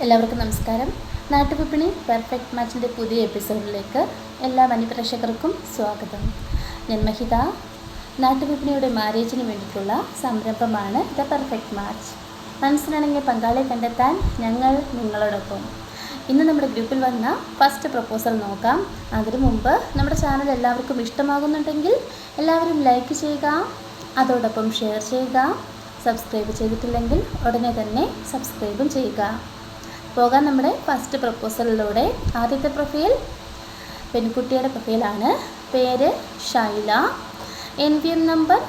എല്ലാവർക്കും നമസ്കാരം. നാട്ടുവിപണി പെർഫെക്റ്റ് മാച്ചിൻ്റെ പുതിയ എപ്പിസോഡിലേക്ക് എല്ലാ മാന്യപ്രേക്ഷകർക്കും സ്വാഗതം. ഞാൻ മഹിത. നാട്ടുവിപണിയുടെ മാരേജിന് വേണ്ടിയിട്ടുള്ള സംരംഭമാണ് ദ പെർഫെക്റ്റ് മാച്ച്. മനസ്സിലാണെങ്കിൽ പങ്കാളിയെ കണ്ടെത്താൻ ഞങ്ങൾ നിങ്ങളോടൊപ്പം. ഇന്ന് നമ്മുടെ ഗ്രൂപ്പിൽ വന്ന ഫസ്റ്റ് പ്രപ്പോസൽ നോക്കാം. അതിനു മുമ്പ് നമ്മുടെ ചാനൽ എല്ലാവർക്കും ഇഷ്ടമാകുന്നുണ്ടെങ്കിൽ എല്ലാവരും ലൈക്ക് ചെയ്യുക, അതോടൊപ്പം ഷെയർ ചെയ്യുക. സബ്സ്ക്രൈബ് ചെയ്തിട്ടില്ലെങ്കിൽ ഉടനെ തന്നെ സബ്സ്ക്രൈബും ചെയ്യുക. പോകാൻ നമ്മുടെ ഫസ്റ്റ് പ്രപ്പോസലിലൂടെ. ആദ്യത്തെ പ്രൊഫൈൽ പെൺകുട്ടിയുടെ പ്രൊഫൈലാണ്. പേര് ഷൈല. NVM number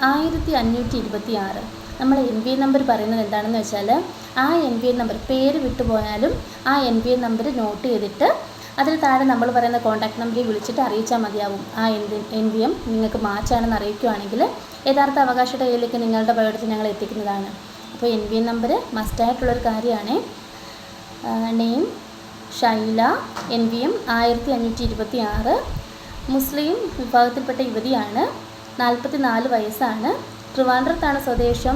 1526. നമ്മൾ NVM നമ്പർ പറയുന്നത് എന്താണെന്ന് വെച്ചാൽ, ആ NVM നമ്പർ പേര് വിട്ടുപോയാലും ആ NVM നമ്പർ നോട്ട് ചെയ്തിട്ട് അതിൽ താഴെ നമ്മൾ പറയുന്ന കോൺടാക്ട് നമ്പറിൽ വിളിച്ചിട്ട് അറിയിച്ചാൽ മതിയാവും. ആ NVM നിങ്ങൾക്ക് മാച്ചാണെന്ന് അറിയിക്കുകയാണെങ്കിൽ യഥാർത്ഥ അവകാശിയുടെ കയ്യിലേക്ക് നിങ്ങളുടെ ബയോഡേറ്റ ഞങ്ങൾ എത്തിക്കുന്നതാണ്. അപ്പോൾ NVM നമ്പർ മസ്റ്റായിട്ടുള്ളൊരു കാര്യമാണ്. നെയിം ഷൈല. NVM 1526. മുസ്ലിം വിഭാഗത്തിൽപ്പെട്ട യുവതിയാണ്. 44 വയസ്സാണ്. ട്രിവാൻഡ്രത്താണ് സ്വദേശം.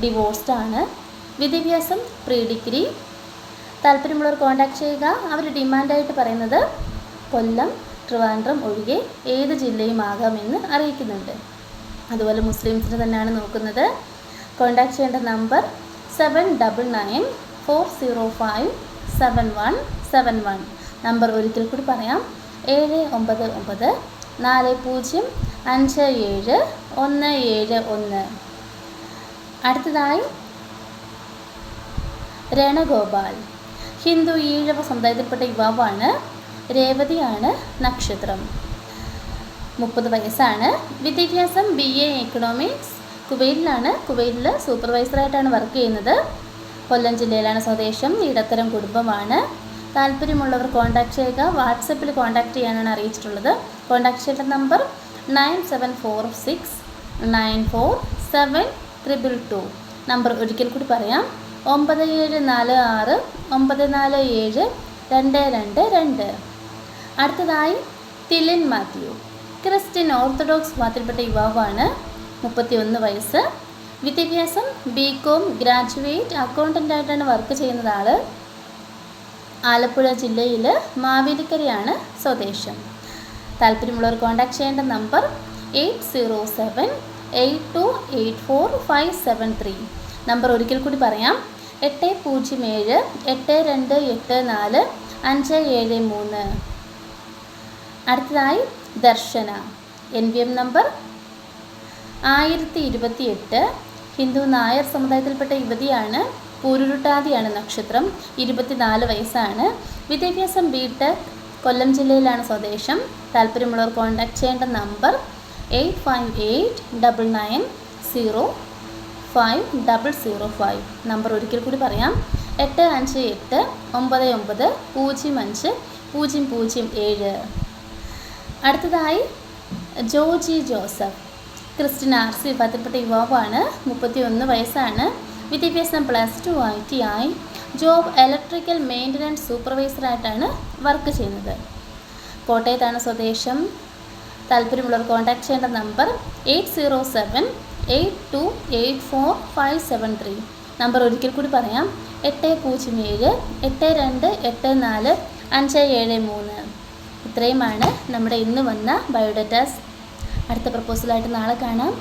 ഡിവോഴ്സ്ഡ് ആണ്. വിദ്യാഭ്യാസം പ്രീ ഡിഗ്രി. താല്പര്യമുള്ളവർ കോൺടാക്ട് ചെയ്യുക. അവർ ഡിമാൻഡായിട്ട് പറയുന്നത് കൊല്ലം, ട്രിവാൻഡ്രം ഒഴികെ ഏത് ജില്ലയും ആകാമെന്ന് അറിയിക്കുന്നുണ്ട്. അതുപോലെ മുസ്ലിംസിന് തന്നെയാണ് നോക്കുന്നത്. കോൺടാക്ട് ചെയ്യേണ്ട നമ്പർ 7994057171. നമ്പർ ഒരിക്കൽ കൂടി പറയാം: 799405771. അടുത്തതായി രണഗോപാൽ. ഹിന്ദു ഈഴവ സമുദായത്തിൽപ്പെട്ട യുവാവാണ്. രേവതിയാണ് നക്ഷത്രം. 30 വയസ്സാണ്. വിദ്യാഭ്യാസം BA എക്കണോമിക്സ്. കുവൈറ്റിലാണ്. കുവൈറ്റിൽ സൂപ്പർവൈസറായിട്ടാണ് വർക്ക് ചെയ്യുന്നത്. കൊല്ലം ജില്ലയിലാണ് സ്വദേശം. ഇടത്തരം കുടുംബമാണ്. താല്പര്യമുള്ളവർ കോൺടാക്ട് ചെയ്യുക. വാട്സപ്പിൽ കോൺടാക്ട് ചെയ്യാനാണ് അറിയിച്ചിട്ടുള്ളത്. കോൺടാക്ട് ചെയ്യേണ്ട നമ്പർ 9746947222. നമ്പർ ഒരിക്കൽ കൂടി പറയാം: 9746947222. അടുത്തതായി തിലിൻ മാത്യു. ക്രിസ്ത്യൻ ഓർത്തഡോക്സ് മതത്തിൽപ്പെട്ട യുവാവാണ്. 31 വയസ്സ്. വിദ്യാഭ്യാസം BCom ഗ്രാജുവേറ്റ്. അക്കൗണ്ടൻ്റായിട്ടാണ് വർക്ക് ചെയ്യുന്നത് ആൾ. ആലപ്പുഴ ജില്ലയിൽ മാവേലിക്കരയാണ് സ്വദേശം. താല്പര്യമുള്ളവർ കോൺടാക്ട് ചെയ്യേണ്ട നമ്പർ 8078284573. നമ്പർ ഒരിക്കൽ കൂടി പറയാം: 80782845573. അടുത്തതായി ദർശന. NVM number 1028. ഹിന്ദു നായർ സമുദായത്തിൽപ്പെട്ട യുവതിയാണ്. പൂരുരുട്ടാതിയാണ് നക്ഷത്രം. 24 വയസ്സാണ്. വിദ്യാഭ്യാസം BTech. കൊല്ലം ജില്ലയിലാണ് സ്വദേശം. താല്പര്യമുള്ളവർ കോൺടാക്ട് ചെയ്യേണ്ട നമ്പർ 8580500505. നമ്പർ ഒരിക്കൽ കൂടി പറയാം: 8589950007. അടുത്തതായി ജോജി ജോസഫ്. ക്രിസ്ത്യൻ RC വിഭാഗത്തിൽപ്പെട്ട യുവാവാണ്. 31 വയസ്സാണ്. വിദ്യാഭ്യാസം +2 ITI. ജോബ് ഇലക്ട്രിക്കൽ മെയിൻ്റനൻസ് സൂപ്പർവൈസറായിട്ടാണ് വർക്ക് ചെയ്യുന്നത്. കോട്ടയത്താണ് സ്വദേശം. താല്പര്യമുള്ളവർ കോൺടാക്ട് ചെയ്യേണ്ട നമ്പർ 8078284573. നമ്പർ ഒരിക്കൽ കൂടി പറയാം: 8078245573. ഇത്രയുമാണ് നമ്മുടെ ഇന്ന് വന്ന ബയോഡേറ്റാസ്. അടുത്ത പ്രപ്പോസലായിട്ട് നാളെ കാണാം.